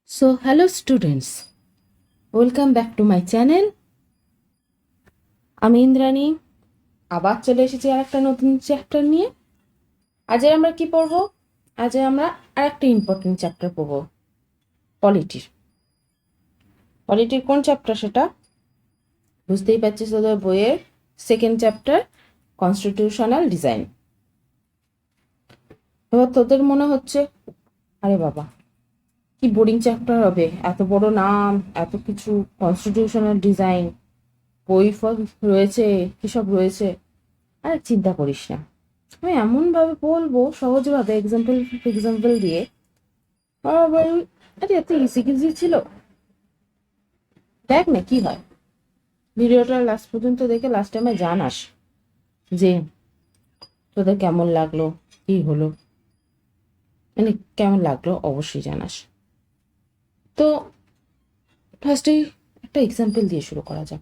So, hello students, welcome back to my channel. আমি ইন্দ্রাণী আবার চলে এসেছি আর একটা নতুন চ্যাপ্টার নিয়ে। আজ আমরা কি পড়ব? আজ আমরা আরেকটা ইম্পর্টেন্ট চ্যাপ্টার পড়ব, পলিটির। পলিটির কোন চ্যাপ্টার সেটা বুঝতেই পারছিস, তোদের বইয়ের সেকেন্ড চ্যাপ্টার, কনস্টিটিউশনাল ডিজাইন। এবার তোদের মনে হচ্ছে, আরে বাবা কি বোরিং চ্যাপ্টার হবে, এত বড় নাম, এত কিছু, কনস্টিটিউশনাল ডিজাইন, বই রয়েছে, কী সব রয়েছে। আর চিন্তা করিস না, আমি এমনভাবে বলবো সহজভাবে, এক্সাম্পল দিয়ে, আরে এত ইজি কিজি ছিল। দেখ না কি হয়, ভিডিওটা লাস্ট পর্যন্ত দেখে লাস্ট টাইমে জানাস যে তোদের কেমন লাগলো, কি হলো, মানে কেমন লাগলো অবশ্যই জানাস। তো ফার্স্টেই একটা এক্সাম্পল দিয়ে শুরু করা যাক।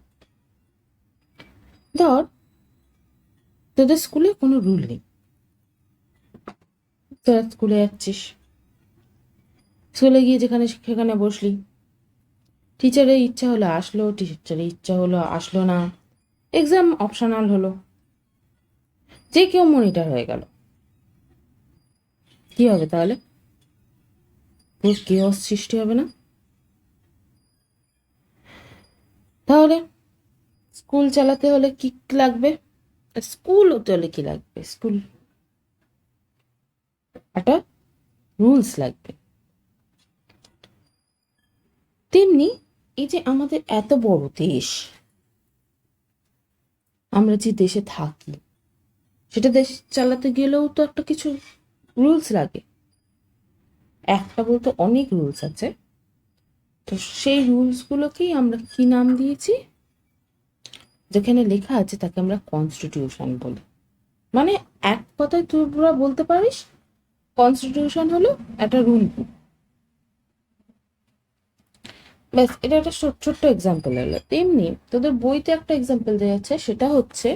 ধর তোদের স্কুলে কোনো রুল নেই, তোরা স্কুলে যাচ্ছিস, স্কুলে গিয়ে যেখানে সেখানে বসলি, টিচারের ইচ্ছা হলো আসলো, টিচারের ইচ্ছা হলো আসলো না, এক্সাম অপশনাল হলো, যে কেউ মনিটর হয়ে গেল, কি হবে তাহলে? কেওস সৃষ্টি হবে না? তাহলে স্কুল চালাতে হলে কি লাগবে? স্কুল হতে হলে কি লাগবে? স্কুল একটা রুলস লাগবে। তেমনি এই যে আমাদের এত বড় দেশ, আমরা যে দেশে থাকি, সেটা দেশ চালাতে গেলেও তো একটা কিছু রুলস লাগে। একটা বলতে অনেক রুলস আছে। তো সেই রুলসগুলোকেই আমরা কি নাম দিয়েছি? যেখানে লেখা আছে তাকে আমরা কনস্টিটিউশন বলি। মানে এক কথায় তোরা বলতে পারিস কনস্টিটিউশন হলো একটা রুল বুক। ব্যাস, এটা একটা ছোট্ট এক্সাম্পল হলো। তেমনি তোদের বইতে একটা এক্সাম্পল দেওয়া আছে, সেটা হচ্ছে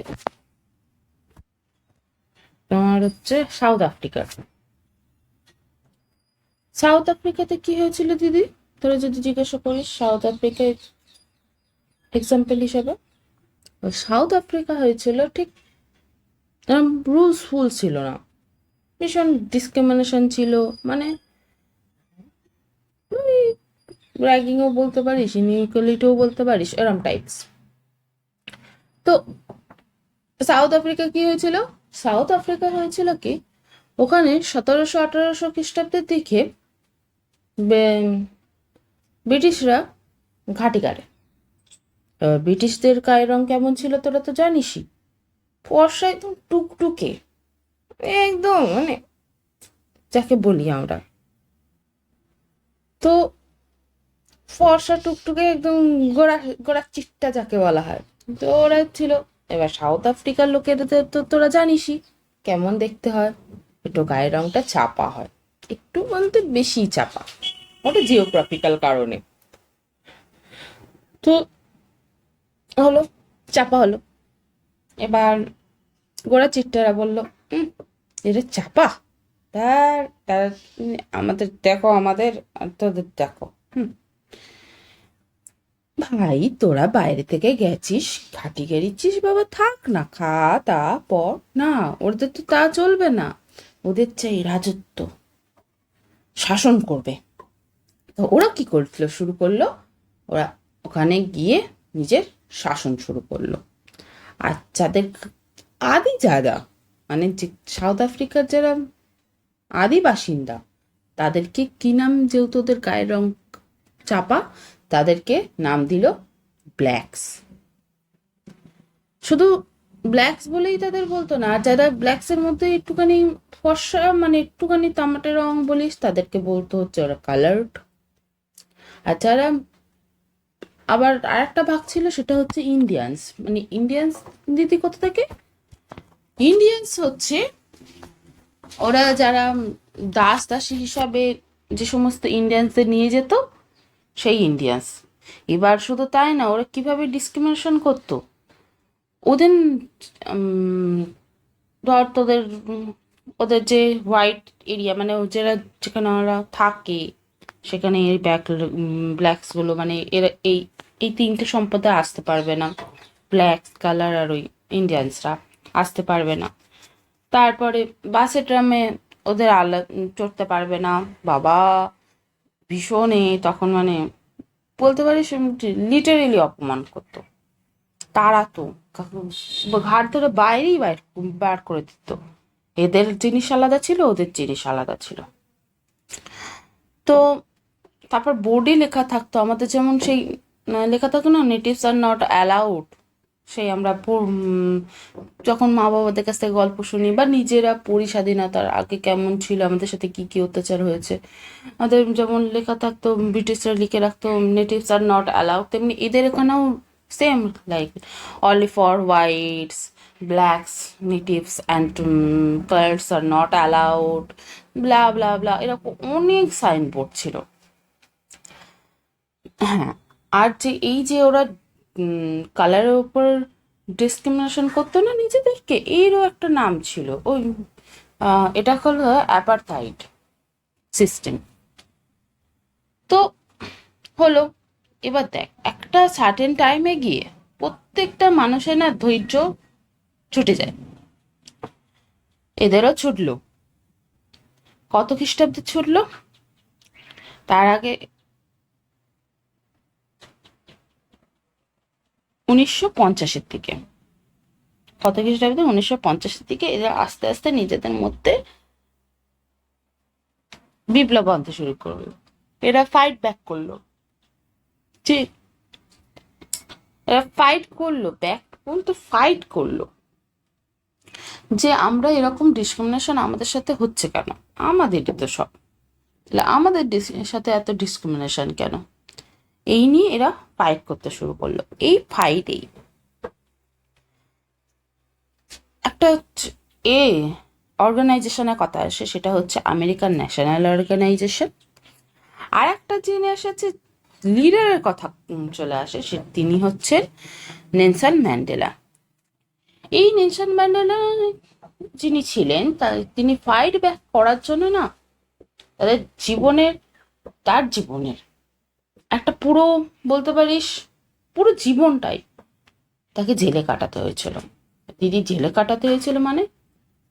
তোমার হচ্ছে সাউথ আফ্রিকার। সাউথ আফ্রিকাতে কি হয়েছিল দিদি, তোরা যদি জিজ্ঞাসা করিস সাউথ আফ্রিকার এক্সাম্পল হিসেবে? সাউথ আফ্রিকা হয়েছিল ঠিক রুলস ফুল ছিল না, ভীষণ ডিসক্রিমিনেশন ছিল, মানে র্যাগিংও বলতে পারিস, ইনইকুয়ালিটিও বলতে পারিস, এরম টাইপস। তো সাউথ আফ্রিকা কি হয়েছিল? সাউথ আফ্রিকা হয়েছিল কি, ওখানে 1700-1800 খ্রিস্টাব্দের দিকে ব্রিটিশরা ঘাঁটি কাটে। ব্রিটিশদের গায়ের রং কেমন ছিল তোরা তো জানিসই, ফর্সা একদম টুকটুকে, একদম মানে যাকে বলি আমরা, তো ফর্সা টুকটুকে একদম গোড়া গোড়া চিট্টা যাকে বলা হয়, তো ওরা ছিল। এবার সাউথ আফ্রিকার লোকেদের তো তোরা জানিসই কেমন দেখতে হয়, একটু গায়ের রংটা চাপা হয়, একটু বলতে বেশি চাপা, ওটা জিওগ্রাফিক্যাল কারণে। তো হলো, চাপা হলো। এবার গোড়া চিট্টারা বললো, এটা চাপা, তার তার আমাদের দেখো, আমাদের আর তোদের দেখো। ভাই তোরা বাইরে থেকে গেছিস, ঘাটি গেড়িচ্ছিস, বাবা থাক না, খা তা পর না, ওদের তো তা চলবে না, ওদের চাই রাজত্ব, শাসন করবে। তো ওরা কি করছিল, শুরু করলো, ওরা ওখানে গিয়ে নিজের শাসন শুরু করলো। আর যাদের আদি যারা, মানে যে সাউথ আফ্রিকার যারা আদি বাসিন্দা, তাদেরকে কি নাম, যেহেতু ওদের গায়ের রং চাপা, তাদেরকে নাম দিল ব্ল্যাকস। শুধু ব্ল্যাকস বলেই তাদের বলতো না, আর যারা ব্ল্যাকসের মধ্যে একটুখানি ফর্সা, মানে একটুখানি তামাটে রং বলিস, তাদেরকে বলতো হচ্ছে ওরা কালার্ড। আর যারা আবার আরেকটা ভাগ ছিল, সেটা হচ্ছে ইন্ডিয়ান্স। মানে ইন্ডিয়ান্স দিদি কোথা থেকে? ইন্ডিয়ান্স হচ্ছে ওরা যারা দাসী হিসাবে যে সমস্ত ইন্ডিয়ান্সদের নিয়ে যেত, সেই ইন্ডিয়ান্স। এবার শুধু তাই না, ওরা কিভাবে ডিসক্রিমিনেশন করতো ওদের, ধর ওদের যে হোয়াইট এরিয়া, মানে যারা যেখানে ওরা থাকে, সেখানে এই ব্ল্যাকসগুলো মানে এরা এই এই তিনটে সম্প্রদায় আসতে পারবে না, ব্ল্যাক কালার আর ওই ইন্ডিয়ানসরা আসতে পারবে না। তারপরে বাসে ট্রামে ওদের চড়তে পারবে না। বাবা ভীষণ তখন মানে বলতে পারিস লিটারেলি অপমান করতো, তাড়াতো, ঘাট ধরে বাইরেই বার করে দিত। এদের জিনিস আলাদা ছিল, ওদের জিনিস আলাদা ছিল। তো তারপর বোর্ডে লেখা থাকতো আমাদের, যেমন সেই লেখা থাকতো না, নেটিভস আর নট অ্যালাউড। সেই আমরা যখন মা বাবাদের কাছ থেকে গল্প শুনি বা নিজেরা পড়ি স্বাধীনতার আগে কেমন ছিল, আমাদের সাথে কি কি অত্যাচার হয়েছে, আমাদের যেমন লেখা থাকতো, ব্রিটিশরা লিখে রাখতো নেটিভস আর নট অ্যালাউড, তেমনি এদের এখানেও same, like only for whites, blacks, natives and colours are not allowed, blah blah blah, এরকম অনেক সাইনবোর্ড ছিল। হ্যাঁ, আর যে এই যে ওরা কালারের উপর ডিসক্রিমিনেশন করতো না নিজেদেরকে, এরও একটা নাম ছিল, ওই এটা হলো অ্যাপারথাইড সিস্টেম। তো হলো, এবার দেখ একটা সার্টেন টাইমে গিয়ে প্রত্যেকটা মানুষের না ধৈর্য ছুটে যায়, এদেরও ছুটলো। কত খ্রিস্টাব্দে ছুটলো? তার আগে 1950-এর দিকে, কত খ্রিস্টাব্দে 1950-এর দিকে এরা আস্তে আস্তে নিজেদের মধ্যে বিপ্লব আনতে শুরু করলো। এরা ফাইট ব্যাক করলো, যে এরা ফাইট করলো, ব্যাক বলতে ফাইট করলো, যে আমরা এরকম ডিসক্রিমিনেশন আমাদের সাথে হচ্ছে কেন, আমাদেরই তো সব, তাহলে আমাদের সাথে এত ডিসক্রিমিনেশন কেন, এই নিয়ে এরা ফাইট করতে শুরু করলো। এই ফাইটেই একটা এ অর্গানাইজেশনের কথা আসে, সেটা হচ্ছে আমেরিকান ন্যাশনাল অর্গানাইজেশন। আর একটা জিনিস আছে, লিডারের কথা চলে আসে, তিনি হচ্ছে নেলসন ম্যান্ডেলা। এই নেলসন ম্যান্ডেলা যিনি ছিলেন, তিনি ফাইট ব্যাক করার জন্য না তাদের জীবনের, তার জীবনের একটা পুরো বলতে পারিস পুরো জীবনটাই তাকে জেলে কাটাতে হয়েছিল। দিদি জেলে কাটাতে হয়েছিল মানে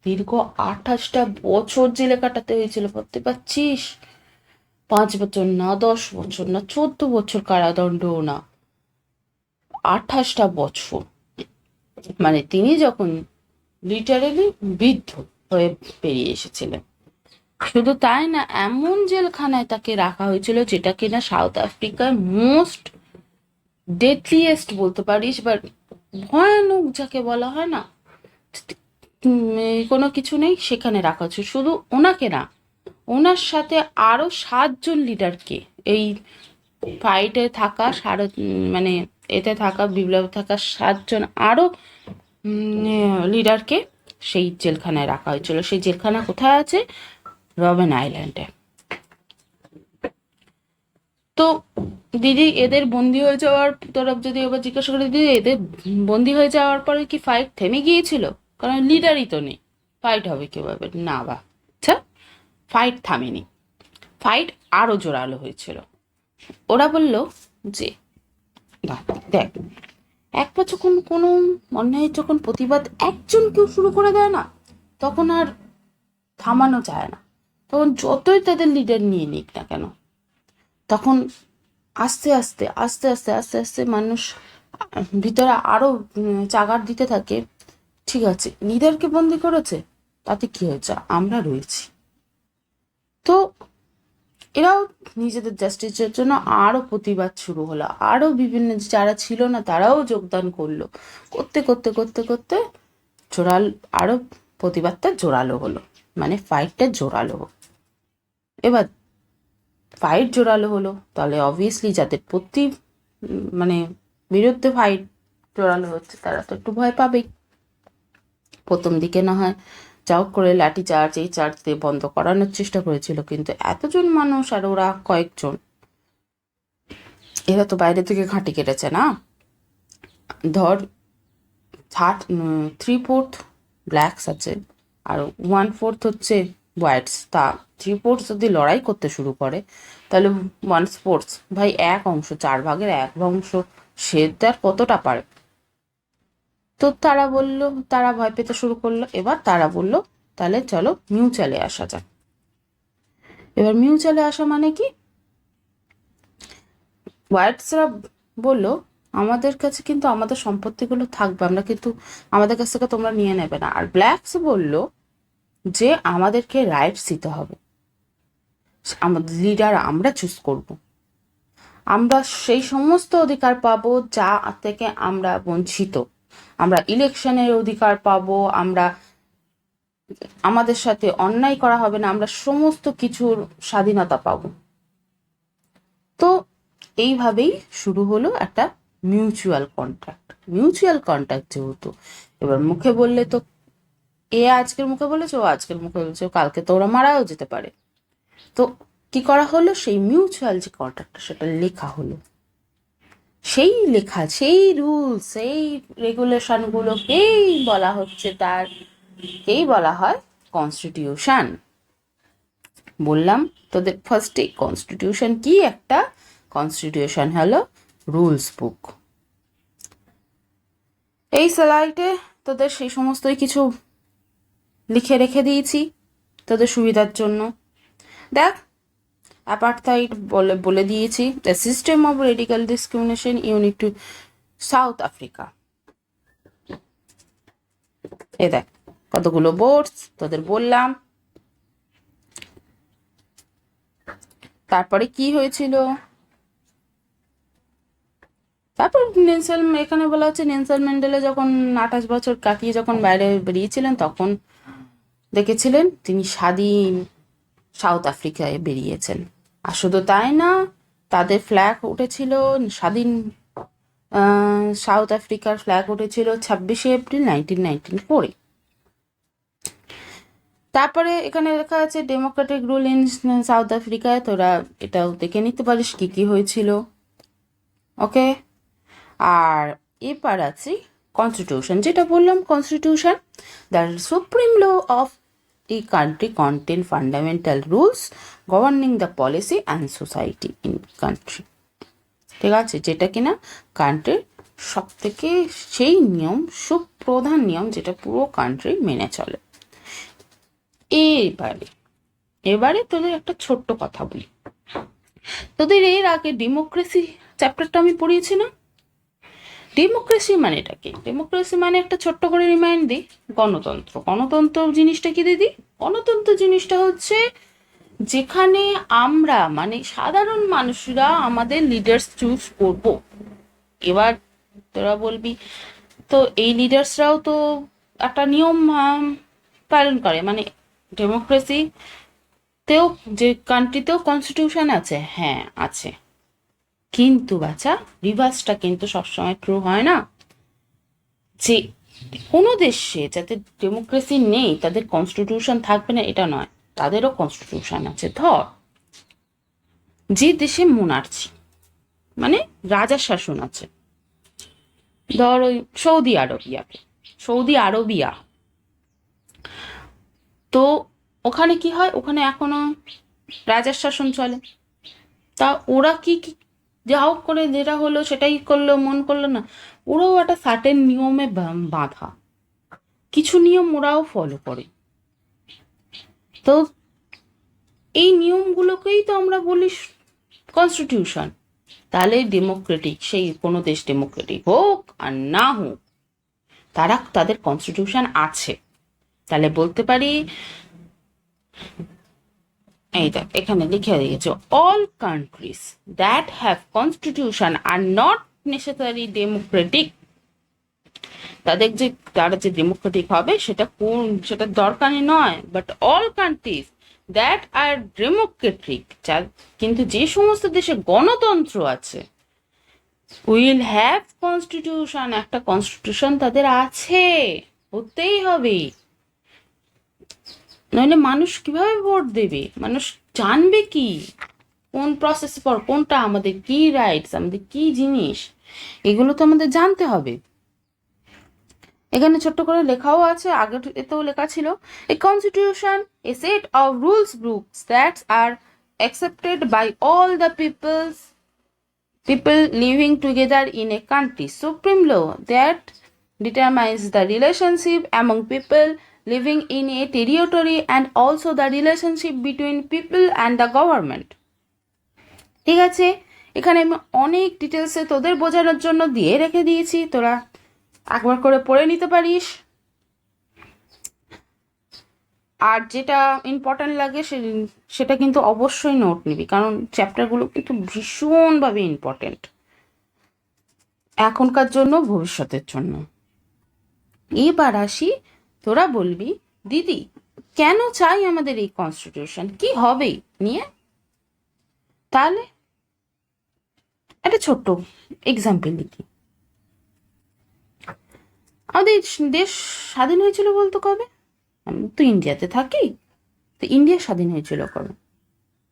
দীর্ঘ 28টা বছর জেলে কাটাতে হয়েছিল, ভাবতে পারছিস? 5 বছর না, 10 বছর না, 14 বছর কারাদণ্ডও না, 28টা বছর। মানে তিনি যখন লিটারেলি বৃদ্ধ হয়ে বেরিয়ে এসেছিলেন। শুধু তাই না, এমন জেলখানায় তাকে রাখা হয়েছিল যেটা কিনা সাউথ আফ্রিকার মোস্ট ডেথলিয়েস্ট বলতে পারিস, বা ভয়ানক যাকে বলা হয় না, কোনো কিছু নেই, সেখানে রাখা হচ্ছে। শুধু ওনাকে না, ওনার সাথে আরো 7জন লিডারকে, এই ফাইটে থাকা মানে এতে থাকা বিপ্লবে থাকা 7জন আরো লিডারকে সেই জেলখানায় রাখা হয়েছিল। সেই জেলখানা কোথায় আছে? রবেন আইল্যান্ডে। তো দিদি এদের বন্দি হয়ে যাওয়ার, তোরা যদি এবার জিজ্ঞাসা করে, দিদি এদের বন্দি হয়ে যাওয়ার পরে কি ফাইট থেমে গিয়েছিল? কারণ লিডারই তো নেই, ফাইট হবে কিভাবে? না বা, আচ্ছা, ফাইট থামেনি, ফাইট আরো জোরালো হয়েছিল। ওরা বলল যে দেখ, একবার যখন কোনো অন্যায়ের যখন প্রতিবাদ একজন কেউ শুরু করে দেয় না, তখন আর থামানো যায় না। তখন যতই তাদের লিডার নিয়ে নিক না কেন, তখন আস্তে আস্তে আস্তে আস্তে আস্তে আস্তে মানুষ ভিতরে আরো চাগার দিতে থাকে। ঠিক আছে, লিডারকে বন্দি করেছে, তাতে কি হয়েছে, আমরা রয়েছি। তো এরাও নিজেদের জাস্টিসের জন্য আরো প্রতিবাদ শুরু হলো, আরো বিভিন্ন যারা ছিল না তারাও যোগদান করলো, করতে করতে করতে করতে আরো প্রতিবাদটা জোরালো হলো, মানে ফাইটটা জোরালো হলো। এবার ফাইট জোরালো হলো, তাহলে অবভিয়াসলি যাদের মানে বিরুদ্ধে ফাইট জোরালো হচ্ছে তারা তো একটু ভয় পাবেই। প্রথম দিকে না হয় যাও করে লাঠি চার্জ এই চার্জ দিয়ে বন্ধ করানোর চেষ্টা করেছিল, কিন্তু এতজন মানুষ আর ওরা কয়েকজন, এরা তো বাইরে থেকে ঘাঁটি কেটেছে না। ধর 3/4 ব্ল্যাকস আছে আর 1/4 হচ্ছে হোয়াইটস, তা থ্রি ফোর্থ যদি লড়াই করতে শুরু করে তাহলে ওয়ান স্পোর্টস ভাই এক অংশ, 4/1 অংশ, সে তার কতটা পারে। তো তারা বলল, তারা ভয় পেতে শুরু করলো। এবার তারা বলল তাহলে চলো মিউচুয়ালে আসা যাক। এবার মিউচুয়ালে আসা মানে কি, হোয়াইটসরা বলল আমাদের কাছে কিন্তু আমাদের সম্পত্তিগুলো থাকবে, আমরা কিন্তু আমাদের কাছ থেকে তোমরা নিয়ে নেবে না। আর ব্ল্যাকস বলল যে আমাদেরকে রাইটস দিতে হবে, আমাদের লিডার আমরা চুজ করব, আমরা সেই সমস্ত অধিকার পাবো যা থেকে আমরা বঞ্চিত, আমরা ইলেকশনের অধিকার পাবো, আমরা আমাদের সাথে অন্যায় করা হবে না, আমরা সমস্ত কিছুর স্বাধীনতা পাবো। তো এইভাবেই শুরু হলো একটা মিউচুয়াল কন্ট্রাক্ট। মিউচুয়াল কন্ট্রাক্ট যেহেতু, এবার মুখে বললে তো এ আজকের মুখে বলেছে, ও আজকের মুখে বলেছে, কালকে তো ওরা মারাও যেতে পারে। তো কি করা হলো, সেই মিউচুয়াল যে কন্ট্রাক্টটা সেটা লেখা হলো। সেই লেখা, সেই রুল, সেই রেগুলেশনগুলোকেই বলা হচ্ছে, তারকেই বলা হয় কনস্টিটিউশন। বললাম তোদের ফার্স্টে কনস্টিটিউশন কি, একটা কনস্টিটিউশন হলো রুলস বুক। এই স্লাইডে তোদের সেই সমস্তই কিছু লিখে রেখে দিয়েছি তোদের সুবিধার জন্য। দেখ, অ্যাপার্থাইড বলে দিয়েছি, the system of radical discrimination unique to South Africa. এ দেখ কতগুলো বোর্ডস তোদের বললাম। তারপরে কি হয়েছিল, তারপর নেলসন, এখানে বলা হচ্ছে নেলসন ম্যান্ডেলা যখন 28 বছর কাটিয়ে যখন বাইরে বেরিয়েছিলেন তখন দেখেছিলেন তিনি স্বাধীন সাউথ আফ্রিকায় বেরিয়েছেন। আর শুধু তাই না, তাদের ফ্ল্যাগ উঠেছিল স্বাধীন সাউথ আফ্রিকার ফ্ল্যাগ উঠেছিল 26শে এপ্রিল 1994। তারপরে এখানে লেখা আছে ডেমোক্রেটিক রুল ইন সাউথ আফ্রিকায়, তোরা এটাও দেখে নিতে পারিস কি কি হয়েছিল। ওকে, আর এবার আছে কনস্টিটিউশন, যেটা বললাম constitution, the supreme law of a country contain fundamental rules governing the policy and society in country. ঠিক আছে, যেটা কিনা কান্ট্রির সব থেকে সেই নিয়ম, সুপ্রধান নিয়ম যেটা পুরো কান্ট্রি মেনে চলে। এবারে তোদের একটা ছোট্ট কথা বলি, তোদের এর আগে ডেমোক্রেসি চ্যাপ্টারটা আমি পড়িয়েছি না, ডেমোক্রেসি মানেটা কি? ডেমোক্রেসি মানে একটা ছোট্ট করে রিমাইন্ড দিই, গণতন্ত্র। গণতন্ত্র জিনিসটা কি দিদি? গণতন্ত্র জিনিসটা হচ্ছে যেখানে আমরা মানে সাধারণ মানুষরা আমাদের লিডার্স চুজ করব। এবার তোরা বলবি তো এই লিডার্সরাও তো একটা নিয়ম পালন করে, মানে ডেমোক্রেসিতেও যে কান্ট্রিতেও কনস্টিটিউশন আছে, হ্যাঁ আছে, কিন্তু বাচ্চা রিভার্সটা কিন্তু সবসময় ট্রু হয় না, যে কোনো দেশে যাতে ডেমোক্রেসি নেই তাদের কনস্টিটিউশন থাকবে না এটা নয়, তাদেরও কনস্টিটিউশন আছে। ধর যে দেশে মোনার্চি মানে রাজা শাসন আছে, ধর ওই সৌদি আরবিয়া, তো ওখানে কি হয়, ওখানে এখনো রাজার শাসন চলে। তা ওরা কি যা হোক করে যেটা হলো সেটাই করলো, মন করলো না, ওরাও একটা সার্টেন নিয়মে বাঁধা, কিছু নিয়ম ওরাও ফলো করে। তো এই নিয়মগুলোকেই তো আমরা বলি কনস্টিটিউশন। তাহলে ডেমোক্রেটিক, সেই কোনো দেশ ডেমোক্রেটিক হোক আর না হোক, তারা তাদের কনস্টিটিউশন আছে। তাহলে বলতে পারি, এই দেখ এখানে লিখে দিয়েছে, all countries that have constitution are not necessary democratic. তারা যে ডেমোক্রেটিক হবে সেটা দরকারই নয়, but all countries that are democratic, কিন্তু যে সমস্ত দেশে গণতন্ত্র আছে, উইল হ্যাভ কনস্টিটিউশন, একটা কনস্টিটিউশন তাদের আছে, হতেই হবে। নইলে মানুষ কিভাবে ভোট দেবে? মানুষ জানবে কি কোন প্রসেস পর কোনটা, আমাদের কি রাইটস, আমাদের কি জিনিস, এগুলো তো আমাদের জানতে হবে। এখানে ছোট্ট করে লেখাও আছে, আগে এতেও লেখা ছিল, a constitution a set of rules books that are accepted by all the people living together in a country. Supreme law that determines the relationship among people living in a territory and also the relationship between people and the government. ঠিক আছে, এখানে আমি অনেক ডিটেলসে তোদের বোঝানোর জন্য দিয়ে রেখে দিয়েছি, তোরা একবার করে পড়ে নিতে পারিস। আর যেটা ইম্পর্ট্যান্ট লাগে সেটা কিন্তু অবশ্যই নোট নিবি, কারণ চ্যাপ্টারগুলো কিন্তু ভীষণভাবে ইম্পর্ট্যান্ট এখনকার জন্য, ভবিষ্যতের জন্য। এবার আসি, তোরা বলবি দিদি কেন চাই আমাদের এই কনস্টিটিউশন, কি হবে নিয়ে। তাহলে একটা ছোট্ট এক্সাম্পল দিই। আমাদের দেশ স্বাধীন হয়েছিল বলতো কবে? আমি তো ইন্ডিয়াতে থাকি, তো ইন্ডিয়া স্বাধীন হয়েছিল কবে?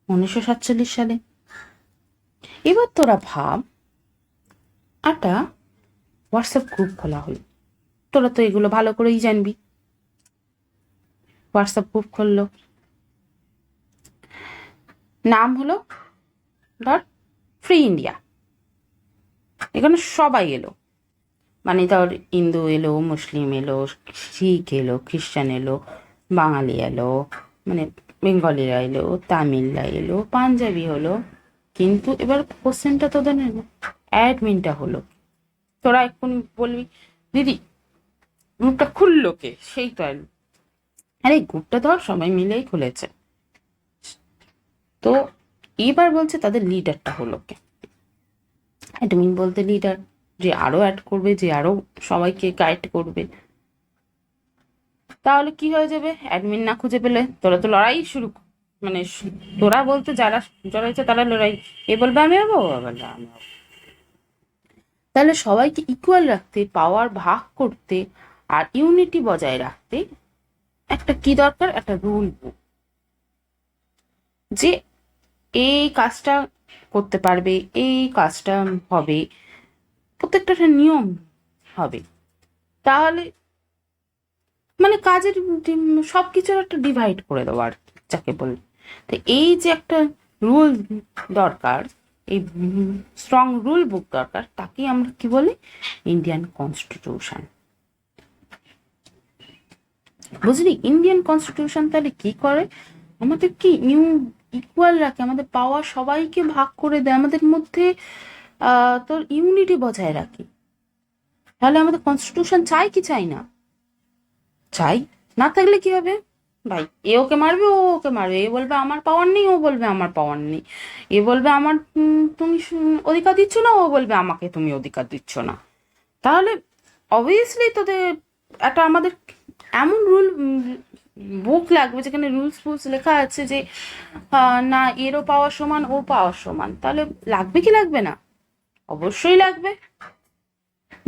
1947 সালে। এবার তোরা ভাব, একটা হোয়াটসঅ্যাপ গ্রুপ খোলা হলো, তোরা তো এগুলো ভালো করেই জানবি। হোয়াটসঅ্যাপ গ্রুপ খুললো, নাম হলো ধর ফ্রি ইন্ডিয়া। এখানে সবাই এলো, মানে ধর হিন্দু এলো, মুসলিম এলো, শিখ এলো, খ্রিস্টান এলো, বাঙালি এলো, মানে বেঙ্গলিরা এলো, তামিলরা এলো, পাঞ্জাবি হলো। কিন্তু এবার কোশ্চেনটা তোদের অ্যাডমিনটা হলো, তোরা এখন বলবি দিদি গ্রুপটা খুললো কে? সেই তো আরে গ্রুপটা ধর সবাই মিলেই খুলেছে। তো এবার বলছে তাদের লিডারটা হলো কে? অ্যাডমিন বলতে লিডার, যে আরো অ্যাড করবে, যে আরো সবাইকে গাইড করবে। তাহলে কি হয়ে যাবে? অ্যাডমিন না খুঁজে পেলে তোরা তো লড়াই শুরু, মানে তোরা বলতে যারা জড়াইছে তারা লড়াই, এ বলবে আমি হবো, ও বলবে আমি হবো। তাহলে সবাইকে ইকুয়াল রাখতে, পাওয়ার ভাগ করতে আর ইউনিটি বজায় রাখতে একটা কি দরকার? একটা রুল বুক, যে এই কাজটা করতে পারবে, এই কাজটা হবে, প্রত্যেকটা একটা নিয়ম হবে। তাহলে মানে কাজের সব কিছুর একটা ডিভাইড করে দেওয়া আর যাকে বলে। তো এই যে একটা রুল দরকার, এই স্ট্রং রুল বুক দরকার, তাকেই আমরা কি বলি? Indian constitution. বুঝলি? ইন্ডিয়ান কনস্টিটিউশন তাহলে কি করে? আমাদের কি ইকুয়াল রাখে, আমাদের পাওয়ার সবাইকে ভাগ করে দেয়, আমাদের মধ্যে তোর ইউনিটি বজায় রাখে। তাহলে আমাদের কনস্টিটিউশন চাই কি চাই না? চাই। না থাকলে কি হবে ভাই? এ ওকে মারবে, ও ওকে মারবে, এ বলবে আমার পাওয়ার নেই, ও বলবে আমার পাওয়ার নেই, এ বলবে আমার তুমি অধিকার দিচ্ছ না, ও বলবে আমাকে তুমি অধিকার দিচ্ছ না। তাহলে অবভিয়াসলি তোদের একটা আমাদের এমন রুল বুক লাগবে যেখানে রুলস ফুলস লেখা আছে যে না এরও পাওয়ার সমান, ও পাওয়ার সমান। তাহলে লাগবে কি লাগবে না? অবশ্যই লাগবে।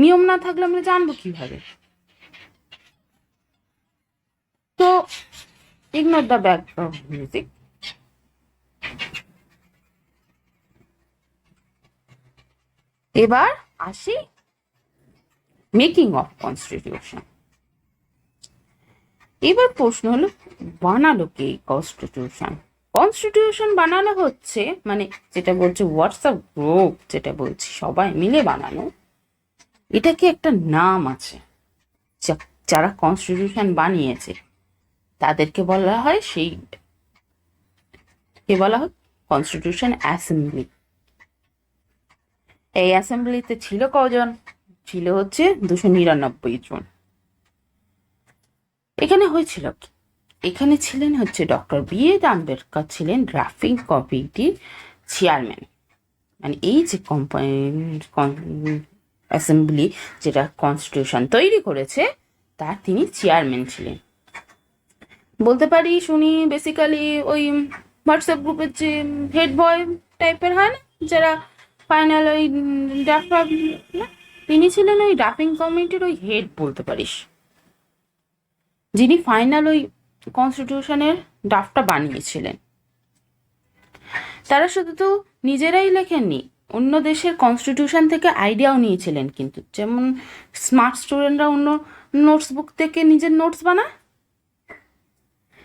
নিয়ম না থাকলে আমরা জানবো কিভাবে? তো ignore the background music. এবার আসি মেকিং অফ কনস্টিটিউশন। এবার প্রশ্ন হলো বানালো কে কনস্টিটিউশন? কনস্টিটিউশন বানানো হচ্ছে, মানে যেটা বলছে হোয়াটসঅ্যাপ গ্রুপ, যেটা বলছি সবাই মিলে বানানো, এটাকে একটা নাম আছে। যারা কনস্টিটিউশন বানিয়েছে তাদেরকে বলা হয়, সেই কে বলা হয়? Constitution assembly. এই অ্যাসেম্বলিতে ছিল কজন? ছিল হচ্ছে 299 জন। এখানে হয়েছিল কি? এখানে ছিলেন হচ্ছে ডক্টর বি.আর. আম্বেদকর, ছিলেন ড্রাফটিং কমিটির চেয়ারম্যান। মানে এই যে অ্যাসেম্বলি যেটা কনস্টিটিউশন তৈরি করেছে, তার তিনি চেয়ারম্যান ছিলেন। বলতে পারি শুনি বেসিক্যালি ওই হোয়াটসঅ্যাপ গ্রুপের যে হেড বয় টাইপের হয় না, যারা ফাইনাল ওই ড্রাফট, না তিনি ছিলেন ওই ড্রাফটিং কমিটির ওই হেড বলতে পারিস, যিনি ফাইনাল ওই কনস্টিটিউশনের ড্রাফটটা বানিয়েছিলেন। তারা শুধু তো নিজেরাই লেখেননি, অন্য দেশের কনস্টিটিউশন থেকে আইডিয়াও নিয়েছিলেন কিন্তু। যেমন স্মার্ট স্টুডেন্টরা অন্য নোটস বুক থেকে নিজের নোটস বানায়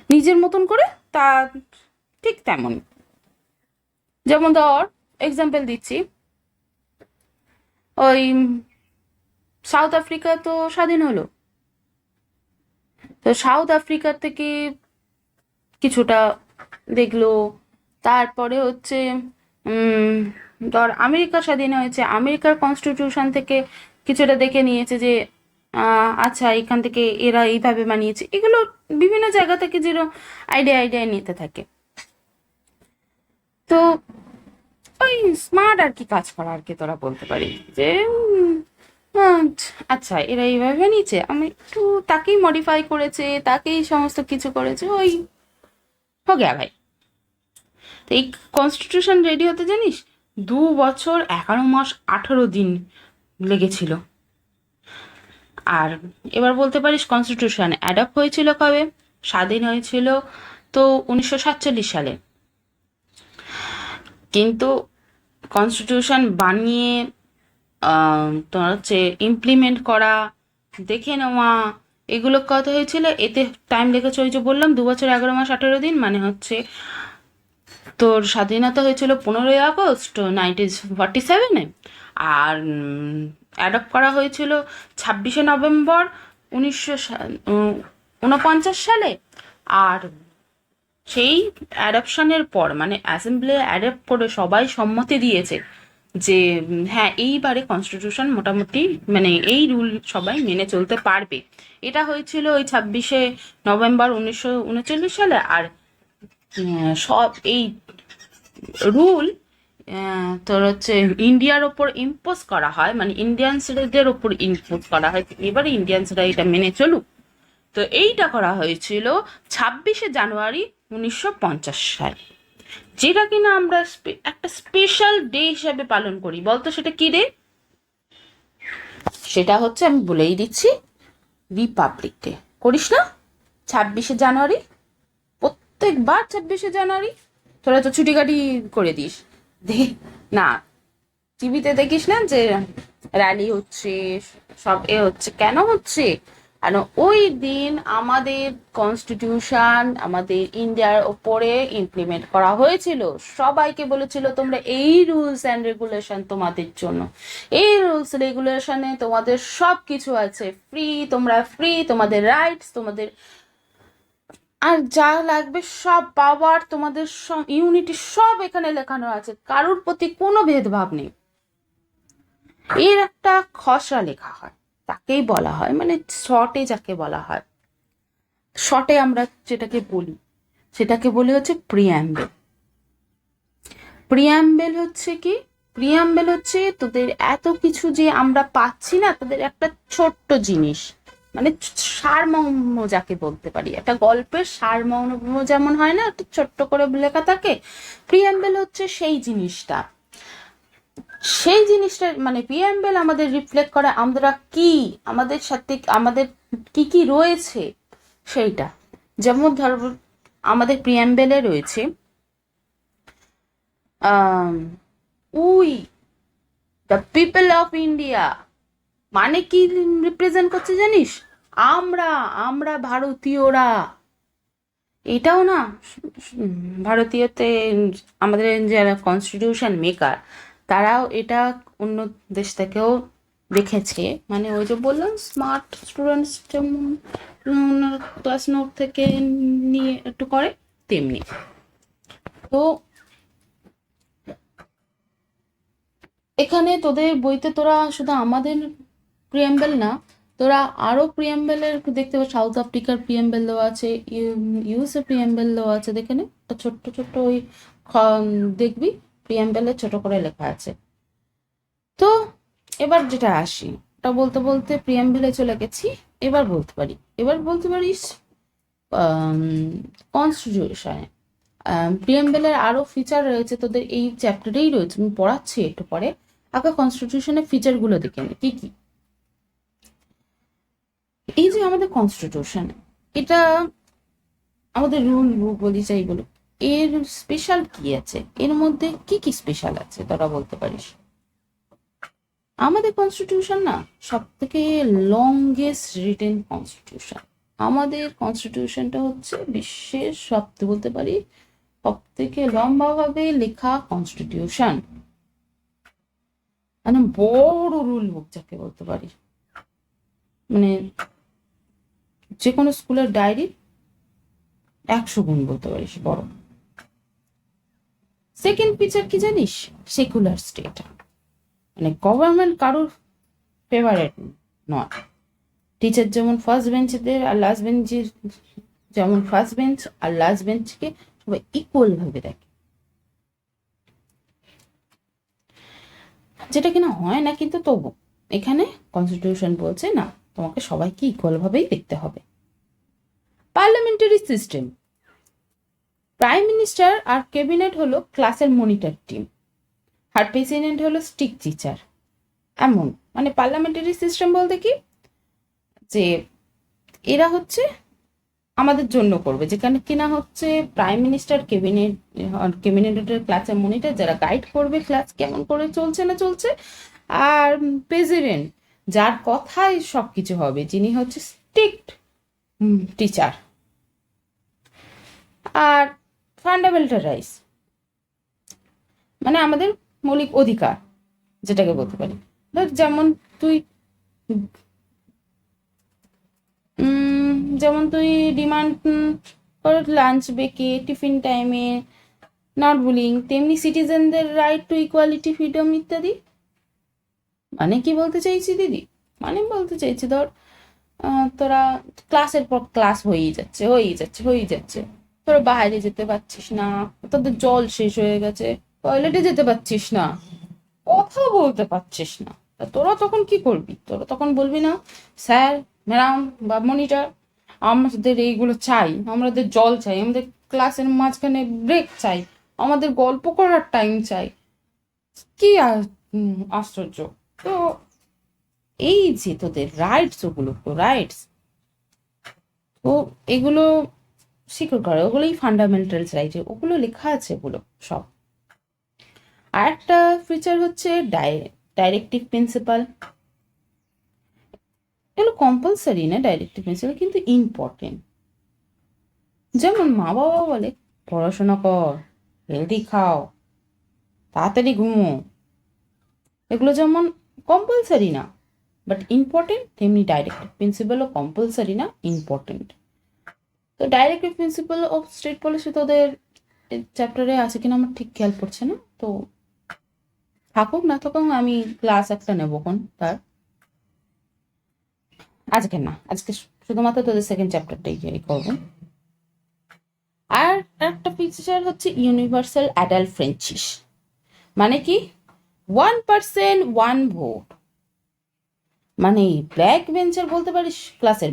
নিজের মতন করে, তা ঠিক তেমন। যেমন ধর এক্সাম্পল দিচ্ছি, ওই সাউথ আফ্রিকা তো স্বাধীন হলো, তো সাউথ আফ্রিকা থেকে কিছুটা দেখলো, তারপরে হচ্ছে ধর আমেরিকা স্বাধীন হয়েছে, আমেরিকার কনস্টিটিউশন থেকে কিছুটা দেখে নিয়েছে যে আচ্ছা এখান থেকে এরা এইভাবে বানিয়েছে। এগুলো বিভিন্ন জায়গা থেকে যেরকম আইডিয়া নিতে থাকে। তো ওই স্মার্ট আর কি কাজ করা আর কি তোরা বলতে পারি যে আচ্ছা এরা এইভাবে বানিয়েছে, আমি একটু তাকেই মডিফাই করেছে, তাকেই সমস্ত কিছু করেছে, ওই হো গেয়া ভাই। তো এই কনস্টিটিউশন রেডি হতে জানিস 2 বছর 11 মাস 18 দিন লেগেছিল। আর এবার বলতে পারিস কনস্টিটিউশন অ্যাডপ্ট হয়েছিল কবে, স্বাধীন হয়েছিল তো 1947 সালে। কিন্তু কনস্টিটিউশন বানিয়ে তোমার হচ্ছে ইমপ্লিমেন্ট করা, দেখে নেওয়া, এগুলো কথা হয়েছিল, এতে টাইম লেগেছে ওই যে বললাম 2 বছর 11 মাস 18 দিন, মানে হচ্ছে তোর স্বাধীনতা হয়েছিল 15ই আগস্ট 1947-এ, আর অ্যাডপ্ট করা হয়েছিল 26শে নভেম্বর 1949 সালে। আর সেই অ্যাডপশনের পর মানে অ্যাসেম্বলি অ্যাডপ্ট করে সবাই সম্মতি দিয়েছে যে হ্যাঁ এইবারে কনস্টিটিউশন মোটামুটি মানে এই রুল সবাই মেনে চলতে পারবে। এটা হয়েছিল ওই 26শে নভেম্বর 1939 সালে। আর সব এই রুল তোর হচ্ছে ইন্ডিয়ার ওপর ইম্পোজ করা হয়, মানে ইন্ডিয়ানসদের ওপর ইম্পোজ করা হয়, এবারে ইন্ডিয়ানসরা এটা মেনে চলুক। তো এইটা করা হয়েছিল 26শে জানুয়ারি 1950 সালে, যেটা কিনা আমরা একটা স্পেশাল ডে হিসাবে পালন করি। বলতো সেটা কি ডে? সেটা হচ্ছে আমি বলেই দিচ্ছি, রিপাবলিক ডে। করিস না 26শে জানুয়ারি? প্রত্যেকবার 26শে জানুয়ারি তোরা তো ছুটি কাটি করে দিস, না টিভিতে দেখিস না যে র্যালি হচ্ছে, সব এ হচ্ছে, কেন হচ্ছে? কারণ ওই দিন আমাদের কনস্টিটিউশন আমাদের ইন্ডিয়ার ওপরে ইমপ্লিমেন্ট করা হয়েছিল। সবাইকে বলেছিল তোমরা এই রুলস অ্যান্ড রেগুলেশন তোমাদের জন্য, এই রুলস রেগুলেশনে তোমাদের সব কিছু আছে, ফ্রি, তোমরা ফ্রি, তোমাদের রাইটস, তোমাদের আর যা লাগবে সব পাওয়ার, তোমাদের সব ইউনিটি সব এখানে লেখানো আছে, কারোর প্রতি কোনো ভেদভাব নেই। এর একটা খসড়া লেখা হয়, তাকেই বলা হয় মানে শর্টে যাকে বলা হয়, শর্টে আমরা যেটাকে বলি সেটাকে বলি হচ্ছে প্রিয়াম্বেল। প্রিয়াম্বেল হচ্ছে কি? প্রিয়াম্বেল হচ্ছে তোদের এত কিছু যে আমরা পাচ্ছি না, তাদের একটা ছোট্ট জিনিস, মানে সারমর্ম যাকে বলতে পারি, একটা গল্পের সারমর্ম যেমন হয় না একটু ছোট্ট করে লেখা থাকে, প্রিয়াম্বেল হচ্ছে সেই জিনিসটা। সেই জিনিসটা মানে প্রিয়াম্বেল আমাদের রিফ্লেক্ট করে আমরা কি, আমাদের সাথে আমাদের কি কি রয়েছে সেইটা। যেমন ধর আমাদের প্রিয়াম্বেলে রয়েছে we the people of India, মানে কি রিপ্রেজেন্ট করছে জানিস? আমরা আমরা ভারতীয়রা। এটাও না ভারতীয়তে আমাদের যারা কনস্টিটিউশন মেকার তারাও এটা অন্য দেশ থেকেও দেখেছে, মানে ওই যে বললাম স্মার্ট স্টুডেন্টস যেমন ক্লাস নোট থেকে নিয়ে একটু করে তেমনি। তো এখানে তোদের বইতে তোরা শুধু আমাদের প্রিয়াম্বেল না, তোরা আরও প্রিয়াম্বেলের দেখতে পাবি, সাউথ আফ্রিকার প্রিয়াম্বেল দেওয়া আছে, ইউএসএ প্রিয়াম্বেল দেওয়া আছে, দেখে নে একটা ছোট্ট ছোট্ট ওই দেখবি প্রিয়াম্বেলে ছোট করে লেখা আছে। তো এবার যেটা আসি, ওটা বলতে বলতে প্রিয়াম্বেলে চলে গেছি, এবার বলতে পারিস কনস্টিটিউশনে। প্রিয়াম্বেলের আরও ফিচার রয়েছে, তোদের এই চ্যাপ্টারেই রয়েছে, আমি পড়াচ্ছি একটু পরে। আগে কনস্টিটিউশনের ফিচারগুলো দেখে নে কি কি। এই যে আমাদের কনস্টিটিউশন, এটা আমাদের রুল বলি যাই বলো, এর স্পেশাল কি আছে? এর মধ্যে কি কি স্পেশাল আছে তোরা বলতে পারিস? আমাদের কনস্টিটিউশন না সব থেকে লংগেস্ট রিটেন কনস্টিটিউশন। আমাদের কনস্টিটিউশনটা হচ্ছে বিশ্বের বলতে পারি সব থেকে লম্বাভাবে লেখা কনস্টিটিউশন, মানে বড় রুল বুক যাকে বলতে পারি, মানে যে কোনো স্কুলের ডায়েরি 100 গুণ বলতে পারিস বড়। সেকেন্ড ফিচার কি জানিস? সেকুলার স্টেট, মানে গভর্নমেন্ট কারোর ফেভারেট নয়। টিচার যেমন ফার্স্ট বেঞ্চদের আর লাস্ট বেঞ্চের, যেমন ফার্স্ট বেঞ্চ আর লাস্ট বেঞ্চকে সবাই ইকুয়াল ভাবে দেখে, যেটা কিনা হয় না, কিন্তু তবু এখানে কনস্টিটিউশন বলছে না, তোমাকে সবাইকে ইকুয়াল ভাবেই দেখতে হবে। পার্লামেন্টারি সিস্টেম, প্রাইম মিনিস্টার আর ক্যাবিনেট হলো ক্লাসের মনিটর টিম, আর প্রেসিডেন্ট হলো স্টিক টিচার। এমন মানে পার্লামেন্টারি সিস্টেম বলতে কি, যে এরা হচ্ছে আমাদের জন্য করবে, যেখানে কিনা হচ্ছে প্রাইম মিনিস্টার ক্যাবিনেটের ক্লাসের মনিটর, যারা গাইড করবে ক্লাস কেমন করে চলছে না চলছে, আর প্রেসিডেন্ট যার কথায় সবকিছু হবে, যিনি হচ্ছে স্ট্রিক্ট টিচার। আর ফান্ডামেন্টাল রাইটস মানে আমাদের মৌলিক অধিকার, যেটাকে বলতে পারি, যেমন তুই যেমন তুই ডিমান্ড কর লাঞ্চ ব্রেকে, টিফিন টাইমে, নট বুলিং, তেমনি সিটিজেনদের রাইট টু ইকুয়ালিটি, ফ্রিডম ইত্যাদি। মানে কি বলতে চাইছি দিদি? মানে বলতে চাইছি ধর তোরা ক্লাসের পর ক্লাস হয়েই যাচ্ছে, তোরা বাইরে যেতে পারছিস না, তোদের জল শেষ হয়ে গেছে, টয়লেটে যেতে পারছিস না, কথা বলতে পারছিস না, তোরা তখন কি করবি? তোরা তখন বলবি না, স্যার, ম্যাডাম বা মনিটর, আমাদের এইগুলো চাই, আমাদের জল চাই, আমাদের ক্লাসের মাঝখানে ব্রেক চাই, আমাদের গল্প করার টাইম চাই। কি আশ্চর্য! তো এই যে তোদের রাইটস, ওগুলো তো রাইটস, তো এগুলো স্বীকার করে, ওগুলোই ফান্ডামেন্টালস রাইট, ওগুলো লেখা আছে ওগুলো সব। আর একটা ফিচার হচ্ছে ডাইরেক্টিভ প্রিন্সিপাল। এগুলো কম্পালসারি না ডাইরেক্টিভ প্রিন্সিপাল, কিন্তু ইম্পর্টেন্ট। যেমন মা বাবা বলে পড়াশোনা কর, হেলদি খাও, তাড়াতাড়ি ঘুমো, এগুলো যেমন কম্পালসারি না বাট ইম্পর্টেন্ট, তেমনি ডাইরেক্টিভ প্রিন্সিপালও কম্পালসারি না, ইম্পর্টেন্ট। তো directive principle of state policy তোদের চ্যাপ্টারে আছে কিনা আমার ঠিক খেয়াল পড়ছে না, তো থাকুক না থাকুক, আমি ক্লাস একটা নেবো কোন তার, আজকে না, আজকে শুধুমাত্র তোদের সেকেন্ড চ্যাপ্টারটাই করবো। আর একটা ফিচার হচ্ছে ইউনিভার্সাল অ্যাডাল্ট ফ্রেঞ্চিস, মানে কি 1% 1 ভোট, মানে ব্যাক বেঞ্চার বলতে পারিস, ক্লাসের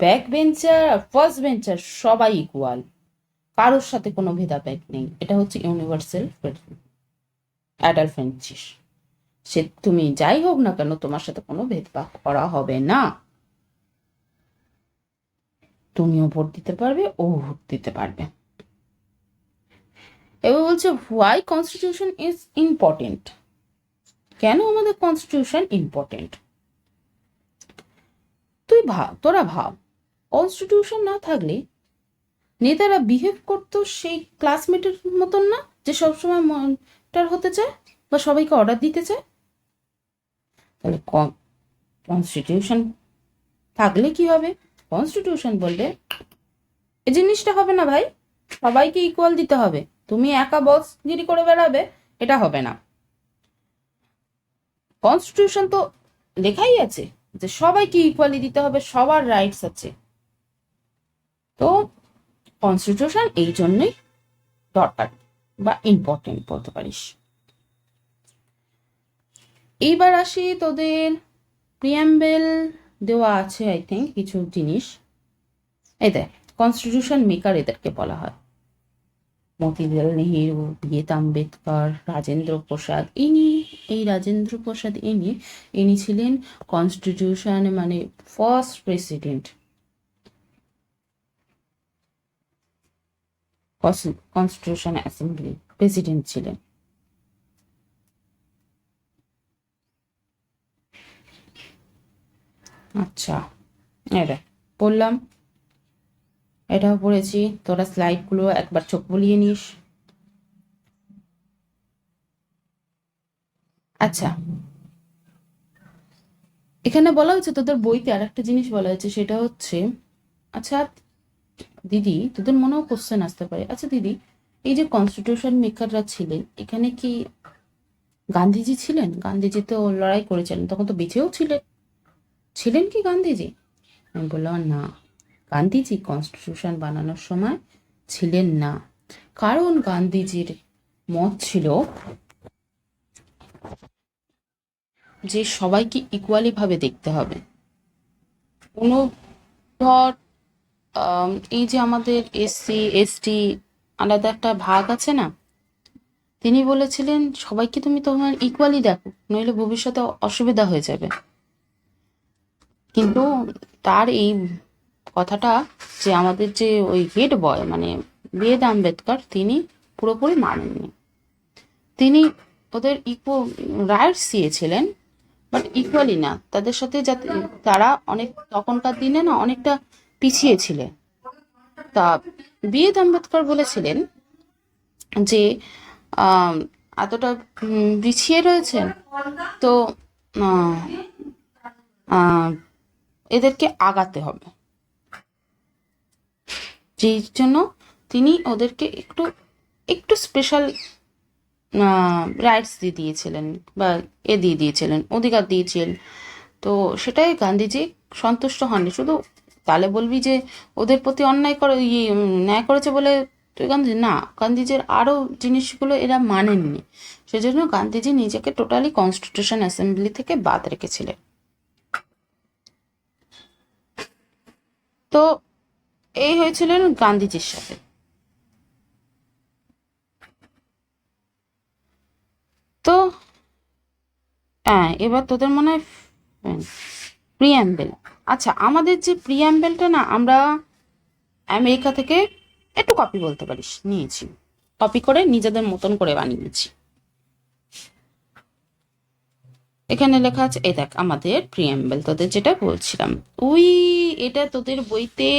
ব্যাক বেঞ্চার আর ফার্স্ট বেঞ্চার সবাই ইকুয়াল, কারোর সাথে কোনো ভেদাভেদ নেই। এটা হচ্ছে ইউনিভার্সাল অ্যাডাল্ট ফ্রেঞ্চিস। সে তুমি যাই হোক না কেন, তোমার সাথে কোনো ভেদভাব করা হবে না, তুমিও ভোট দিতে পারবে, ও ভোট দিতে পারবে। এবার বলছে হোয়াই কনস্টিটিউশন ইজ ইম্পর্টেন্ট, কেন আমাদের কনস্টিটিউশন ইম্পর্টেন্ট। তোরা ভাব, কনস্টিটিউশন না থাকলে নেতারা বিহেভ করতো সেই ক্লাসমেটের মতন না, যে সবসময় মনিটর হতে চায় বা সবাইকে অর্ডার দিতে চায়। তাহলে কনস্টিটিউশন থাকলে কি হবে? কনস্টিটিউশন বললে এই জিনিসটা হবে না ভাই, সবাইকে ইকুয়াল দিতে হবে, তুমি একা বসগিরি করে বেড়াবে, এটা হবে না। কনস্টিটিউশন তো লেখাই আছে যে সবাইকে ইকুয়ালি দিতে হবে, সবার রাইটস আছে। তো কনস্টিটিউশন এই জন্যই দরকার বা ইম্পর্টেন্ট বলতে পারিস। এইবার আসি তোদের প্রিয়াম্বেল দেওয়া আছে আই থিঙ্ক কিছু জিনিস, এই দেখ কনস্টিটিউশন মেকার এদেরকে বলা হয়, মতিলাল নেহেরু, বি.আর. আম্বেদকর, রাজেন্দ্র প্রসাদ। ইনি ছিলেন কনস্টিটিউশন মানে first president, constitution assembly president ছিলেন। আচ্ছা, এটা পড়লাম, এটাও পড়েছি। তোরা স্লাইডগুলো একবার চোখ বুলিয়ে নিস। আচ্ছা, এখানে বলা হয়েছে তোদের বইতে আর একটা জিনিস বলা হয়েছে, সেটা হচ্ছে, আচ্ছা দিদি, তোদের মনেও কোশ্চেন আসতে পারে, আচ্ছা দিদি, এই যে কনস্টিটিউশন মেকাররা ছিলেন, এখানে কি গান্ধীজি ছিলেন? গান্ধীজি তো লড়াই করেছিলেন, তখন তো বেঁচেও ছিলেন, ছিলেন কি গান্ধীজি? আমি বললাম না, গান্ধীজি কনস্টিটিউশন বানানোর সময় ছিলেন না, কারণ গান্ধীজির মত ছিল যে সবাইকে ইকুয়ালি ভাবে দেখতে হবে। কোনো ধর এই যে আমাদের এসসি এসটি আলাদা একটা ভাগ আছে না, তিনি বলেছিলেন সবাইকে তুমি তোমার ইকুয়ালি দেখো, নইলে ভবিষ্যতে অসুবিধা হয়ে যাবে। কিন্তু তার এই কথাটা, যে আমাদের যে ওই হেড বয় মানে বি.আর. আম্বেদকর, তিনি পুরোপুরি মানেননি। তিনি ওদের রাইটস দিয়েছিলেন, বাট ইকুয়ালি না, তাদের সাথে, যাতে তারা অনেক তখনকার দিনে না অনেকটা পিছিয়ে ছিলেন। তা বি.আর. আম্বেদকর বলেছিলেন যে আম, এতটা পিছিয়ে রয়েছেন, তো আহ, আহ, এদেরকে আগাতে হবে, যেই জন্য তিনি ওদেরকে একটু একটু স্পেশাল রাইটস দিয়ে দিয়েছিলেন, বা দিয়ে দিয়েছিলেন, অধিকার দিয়েছিলেন। তো সেটাই গান্ধীজি সন্তুষ্ট হননি। শুধু তাহলে বলবি যে ওদের প্রতি অন্যায় করে ন্যায় করেছে বলে তুই গান্ধী, না, গান্ধীজির আরও জিনিসগুলো এরা মানেননি, সেজন্য গান্ধীজি নিজেকে টোটালি কনস্টিটিউশন অ্যাসেম্বলি থেকে বাদ রেখেছিলেন। তো এই হয়েছিলেন গান্ধীজির সাথে। তো হ্যাঁ, এবার তোদের মনে হয় প্রিয়াম্বেল। আচ্ছা, আমাদের যে প্রিয়াম্বেলটা না, আমরা আমেরিকা থেকে একটু কপি বলতে পারিস নিয়েছি, কপি করে নিজেদের মতন করে বানিয়েছি। এখানে লেখা আছে, এই দেখ আমাদের প্রিয়াম্বেল, তোদের যেটা বলছিলাম, ওই এটা তোদের বইতে,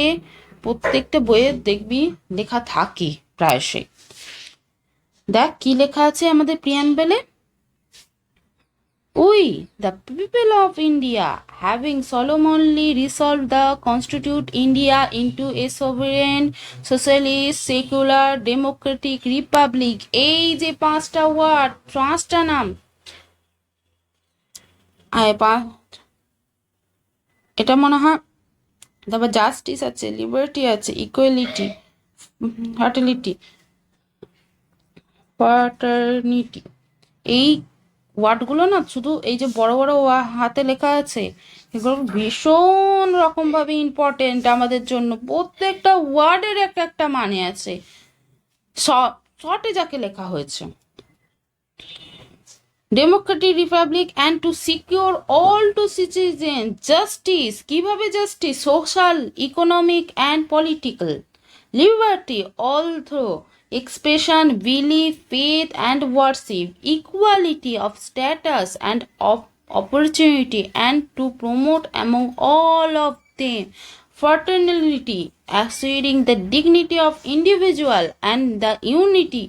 প্রত্যেকটা বইয়ে দেখবি লেখা থাকে প্রায়শই। দেখ কি লেখা আছে আমাদের প্রিয়াম্বেলে। We, the people of India, having solemnly resolved the constitute India into a sovereign, socialist, secular, democratic republic. এই যে পাঁচটা ওয়ার্ড, পাঁচটা নাম, এটা মনে হয়, তারপর জাস্টিস আছে, লিবার্টি আছে, ইকুয়ালিটি, ফার্টিলিটি, ফার্টার্নিটি, এই ওয়ার্ডগুলো না, শুধু এই যে বড় বড় হাতে লেখা আছে, এগুলো ভীষণ রকমভাবে ইম্পর্টেন্ট আমাদের জন্য। প্রত্যেকটা ওয়ার্ডের একটা একটা মানে আছে, শর্টে যাকে লেখা হয়েছে। Democratic republic and to secure all to citizen justice, কিভাবে justice, social, economic and political, liberty all through expression, belief, faith, and worship, equality of status and of opportunity, and to promote among all of them fraternity, assuring the dignity of individual and the unity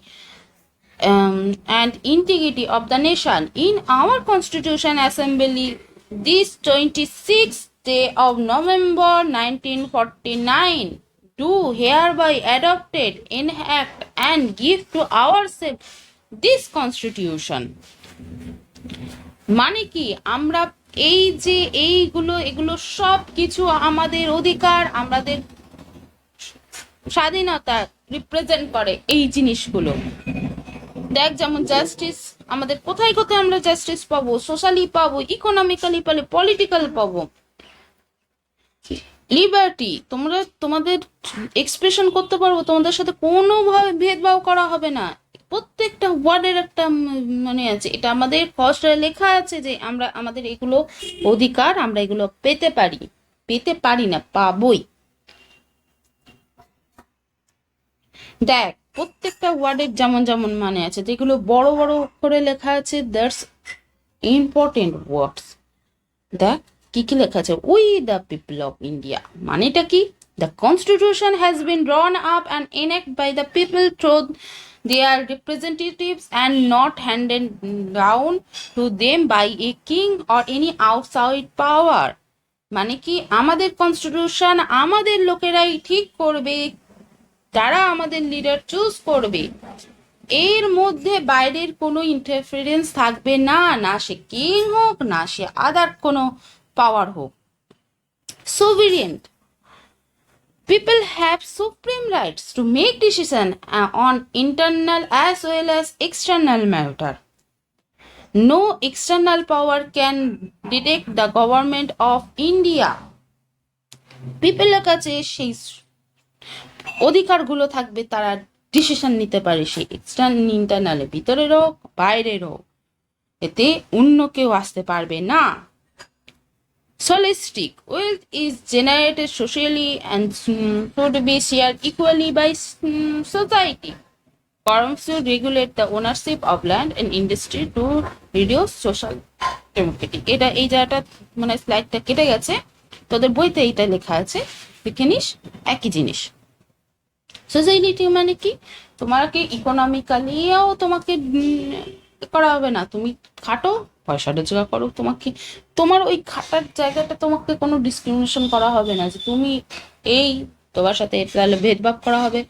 and integrity of the nation. In our Constitution Assembly, this 26th day of November 1949, do hereby adopted, enact, and give to ourselves this Constitution. মানে কি, আমরা এই যে এগুলো সব কিছু আমাদের অধিকার, আমাদের স্বাধীনতা রিপ্রেজেন্ট করে এই জিনিসগুলো। দেখ, যেমন জাস্টিস, আমাদের কোথায় কোথায় আমরা জাস্টিস পাবো, সোশ্যালি পাবো, ইকোনমিক্যালি পাবো, পলিটিক্যাল পাবো। লিবার্টি, তোমরা তোমাদের এক্সপ্রেশন করতে পারবো, তোমাদের সাথে কোনোভাবে ভেদভাব করা হবে না। প্রত্যেকটা ওয়ার্ডের একটা মানে আছে, এটা আমাদের ফার্স্ট লেখা আছে যে আমরা আমাদের এগুলো অধিকার, আমরা এগুলো পেতে পারি না, পাবই। দেখ, প্রত্যেকটা ওয়ার্ডের যেমন যেমন মানে আছে, যেগুলো বড় বড় করে লেখা আছে, দ্যাটস ইম্পর্টেন্ট ওয়ার্ডস। দেখ, কি কি লেখা আছে? We the people of India, মানেটা কি? The constitution has been drawn up and enact by the people through their representatives and not handed down to them by a king or any outside power. মানে কি, আমাদের constitution আমাদের লোকেরাই ঠিক করবে, তারা আমাদের লিডার চুজ করবে, এর মধ্যে বাইরের কোনো ইন্টারফারেন্স থাকবে না, না সে কিং হোক, না সে আদার কোনো পাওয়ার হোক। সোভিরিয়েন্ট people have supreme rights to make decision on internal as well as external matter. No external power can detect the government of India. পিপলের কাছে সেই অধিকারগুলো থাকবে, তারা ডিসিশন নিতে পারে, সেই এক্সটার্নাল ইন্টারনালে, ভিতরের হোক বাইরের হোক, এতে অন্য কেউ আসতে পারবে না। Solistic wealth is generated socially and should be shared equally by society. Government should regulate the ownership of land and industry to reduce social inequality. এটা এই জায়গাটা মানে স্লাইডটা কেটে গেছে, তোদের বইতে এইটা লেখা আছে, দেখে নিস, একই জিনিস। সোসাইটি মানে কি, তোমাকে ইকোনমিক্যালিও তোমাকে করা হবে না, তুমি খাটো, পয়সা রোজগার করো, তোমাকে তোমার ওই খাটার জায়গাটা তোমাকে কোনো ডিসক্রিমিনেশন করা হবে না, যে তুমি এই তোমার সাথে তাহলে ভেদভাব করা হবে,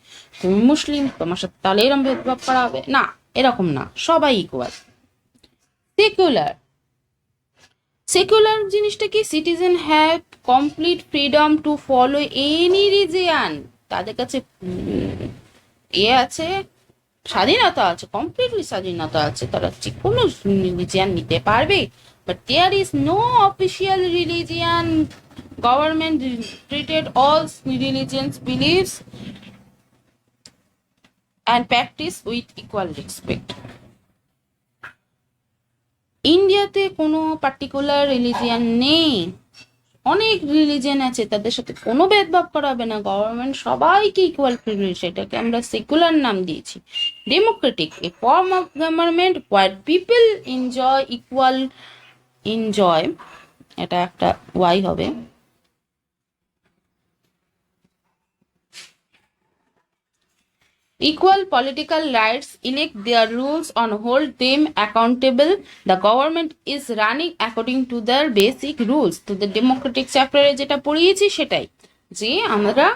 তুমি মুসলিম তোমার সাথে তাহলে এরকম ভেদভাব করা হবে না, এরকম না, সবাই ইকুয়াল। সেকুলার, সেকুলার জিনিসটা কি, citizen have complete freedom to follow any region, তাদের কাছে আছে, স্বাধীনতা আছে, কমপ্লিটলি স্বাধীনতা আছে, তারা যে কোনো রিলিজিয়ান নিতে পারবে। But there is no official religion, government treated all religions beliefs and practice with equal respect. ইন্ডিয়াতে কোনো পার্টিকুলার রিলিজিয়ান নেই, অনেক রিলিজিয়ান আছে, তাদের সাথে কোনো ভেদভাব করা হবে না, গভর্নমেন্ট সবাইকে ইকুয়াল প্রিভিলেজ, এটাকে আমরা সেকুলার নাম দিয়েছি। Democratic, A form of government where people enjoy, এটা একটা ওয়াই হবে, equal political rights, elect their rules and hold them accountable. The government is running according to their basic rules. তো Democratic চ্যাপ্টারে যেটা পড়িয়েছি সেটাই, যে আমরা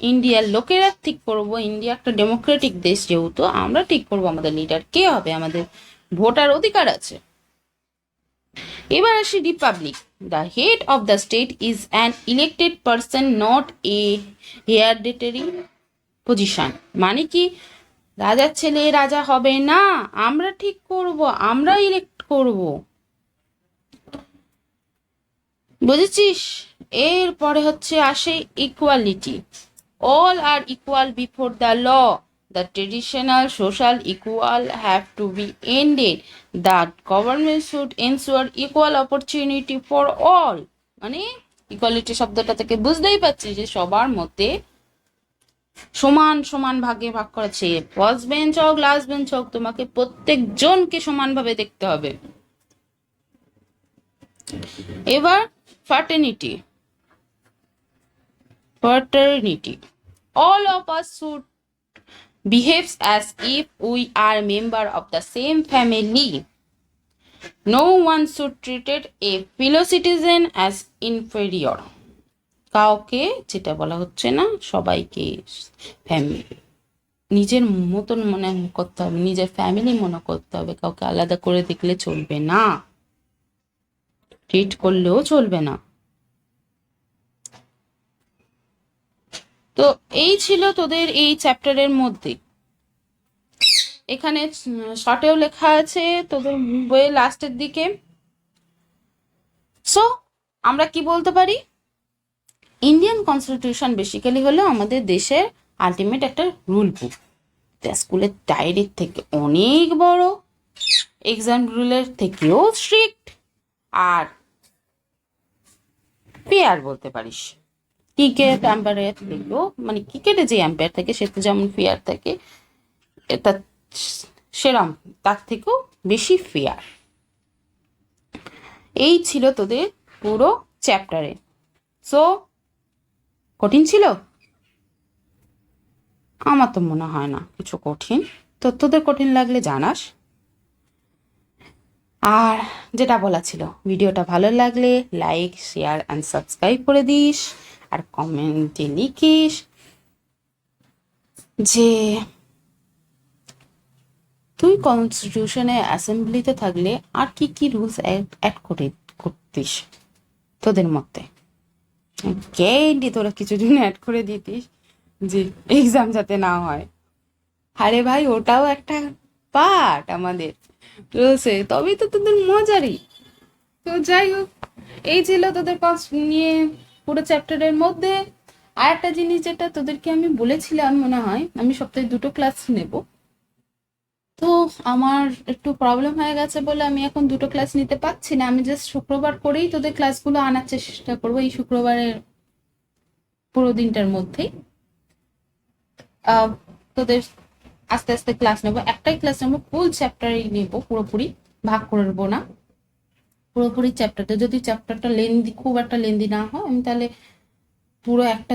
ইন্ডিয়ার লোকেরা ঠিক করব, ইন্ডিয়া একটা ডেমোক্রেটিক দেশ যেহেতু, আমরা ঠিক করব আমাদের লিডার কে হবে, আমাদের ভোটার অধিকার আছে। এবার আসি republic. The head of the state is an elected person, not a hereditary position. মানে কি, রাজার ছেলে রাজা হবে না, আমরা ঠিক করব, আমরা ইলেক্ট করব, বুঝেছিস? এরপরে হচ্ছে আসে equality. All are equal before the law, the traditional social equal have to be ended, that government should ensure equal opportunity for all. মানে ইকুয়ালিটি শব্দটা থেকে বুঝতেই পারছি যে সবার মধ্যে সমান সমান ভাগে ভাগ করেছে, ফার্স্ট বেঞ্চ হোক লাস্ট বেঞ্চ হোক, তোমাকে প্রত্যেকজনকে সমানভাবে দেখতে হবে। এবার ফার্টার্নিটি, all of us should behave as if we are member of the same family. No one should treat a fellow citizen as inferior. কাউকে, যেটা বলা হচ্ছে না, সবাইকে ফ্যামিলি নিজের মতন মনে করতে হবে, নিজের ফ্যামিলি মনে করতে হবে, কাউকে আলাদা করে দেখলে চলবে না, ট্রিট করলেও চলবে না। তো এই ছিল তোদের এই চ্যাপ্টারের মধ্যে। এখানে শর্টেও লেখা আছে তোদের বইয়ের লাস্টের দিকে। সো আমরা কি বলতে পারি, ইন্ডিয়ান কনস্টিটিউশন বেসিক্যালি হলো আমাদের দেশের আলটিমেট একটা রুল বুক, স্কুলের ডায়েরির থেকে অনেক বড়, এক্সাম রুলের থেকেও স্ট্রিক্ট, আর ফেয়ার বলতে পারিস। ক্রিকেট আম্পায়ারের থেকেও, মানে ক্রিকেটে যে আম্পায়ার থাকে সে তো যেমন ফেয়ার থাকে, এটা সেরম তার থেকেও বেশি ফেয়ার। এই ছিল তোদের পুরো চ্যাপ্টারে। সো কঠিন ছিল? আমার তো মনে হয় না কিছু কঠিন। তো তোদের কঠিন লাগলে জানাস। আর যেটা বলা ছিল, ভিডিওটা ভালো লাগলে লাইক, শেয়ার অ্যান্ড সাবস্ক্রাইব করে দিস। আর কমেন্টে লিখিস যে তুই কনস্টিটিউশনে অ্যাসেম্বলিতে থাকলে আর কি কি রুলস অ্যাড করতিস তোদের মধ্যে। গ্যারেন্টি তোরা কিছু জন অ্যাড করে দিতিস যে এক্সাম যাতে না হয়। আরে ভাই, ওটাও একটা পার্ট আমাদের রয়েছে, তবেই তো তোদের মজারই। তো যাই হোক, এই ছিল তোদের নিয়ে পুরো চ্যাপ্টারের মধ্যে। আর একটা জিনিস যেটা তোদেরকে আমি বলেছিলাম, মনে হয় আমি সপ্তাহে 2টো ক্লাস নেব। তো আমার একটু প্রবলেম হয়ে গেছে বলে আমি এখন 2টো ক্লাস নিতে পারছি না। আমি জাস্ট শুক্রবার করেই তোদের ক্লাসগুলো আনার চেষ্টা করবো, এই শুক্রবারের পুরো দিনটার মধ্যেই। তোদের আস্তে আস্তে ক্লাস নেবো, একটাই ক্লাস নেবো, ফুল চ্যাপ্টারই নেবো, পুরোপুরি ভাগ করে নেবো না। পুরোপুরি চ্যাপ্টারটা, যদি চ্যাপ্টারটা লেন্দি, খুব একটা লেন্দি না হয়, আমি তাহলে পুরো একটা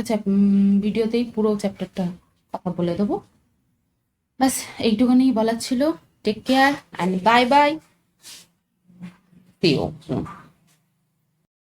ভিডিওতেই পুরো চ্যাপ্টারটা কথা বলে দেবো। ব্যাস এইটুখানি বলার ছিল। Take care and bye bye. See you soon.